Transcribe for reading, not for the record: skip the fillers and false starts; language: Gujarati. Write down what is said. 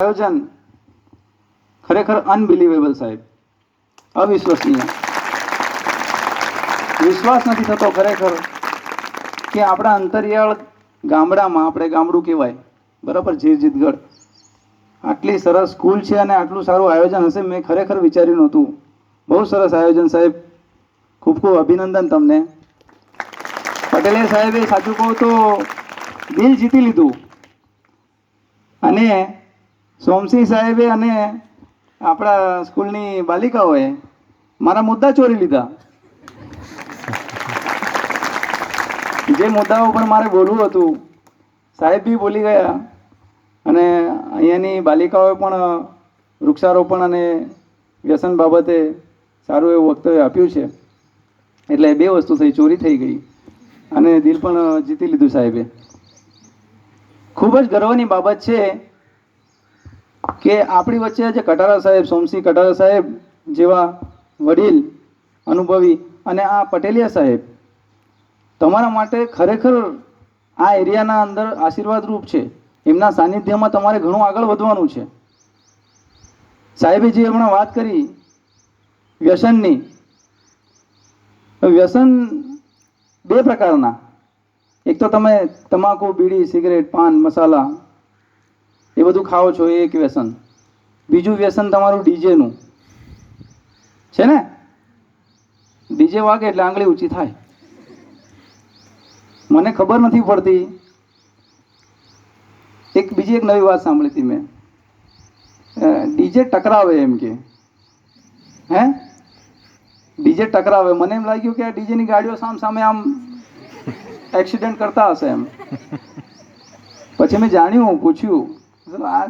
આયોજન ખરેખર અનબિલીવેબલ સાહેબ, અવિશ્વસનીય. વિશ્વાસ નથી થતો ખરેખર કે આપણા અંતરિયાળ ગામડામાં, આપણે ગામડું કહેવાય બરાબર, જીતગઢ, આટલી સરસ સ્કૂલ છે અને આટલું સારું આયોજન હશે મેં ખરેખર વિચાર્યું નહોતું. બહુ સરસ આયોજન સાહેબ, ખૂબ ખૂબ અભિનંદન તમને. પટેલે સાહેબે સાચું કહું તો દિલ જીતી લીધું, અને સોમસિંહ સાહેબે અને આપણા સ્કૂલની બાલિકાઓએ મારા મુદ્દા ચોરી લીધા. જે મુદ્દાઓ પર મારે બોલવું હતું સાહેબ બી બોલી ગયા, અને અહીંયાની બાલિકાઓએ પણ વૃક્ષારોપણ અને વ્યસન બાબતે સારું એવું વક્તવ્ય આપ્યું છે. એટલે બે વસ્તુ થઈ, ચોરી થઈ ગઈ અને દિલ પણ જીતી લીધું સાહેબે. ખૂબ જ ગર્વની બાબત છે કે આપણી વચ્ચે આજે કટારા સાહેબ, સોમસિંહ કટારા સાહેબ જેવા વડીલ અનુભવી, અને આ પટેલિયા સાહેબ તમારા માટે ખરેખર આ એરિયાના અંદર આશીર્વાદરૂપ છે. એમના સાનિધ્યમાં તમારે ઘણું આગળ વધવાનું છે. સાહેબે જે હમણાં વાત કરી વ્યસનની, વ્યસન બે પ્રકારના. એક તો તમે તમાકુ, બીડી, સિગરેટ, પાન મસાલા એ બધું ખાઓ છો, એ એક વ્યસન. બીજું વ્યસન તમારું ડીજેનું છે ને. ડીજે વાગે એટલે આંગળી ઊંચી થાય. મને ખબર નથી પડતી, બીજી એક નવી વાત સાંભળી હતી મેં, ડીજે ટકરાવે એમ કે, હે ડીજે ટકરાવે. મને એમ લાગ્યું કે આ ડીજેની ગાડીઓ સામે આમ એક્સિડન્ટ કરતા હશે એમ. પછી મેં જાણ્યું, પૂછ્યું, આ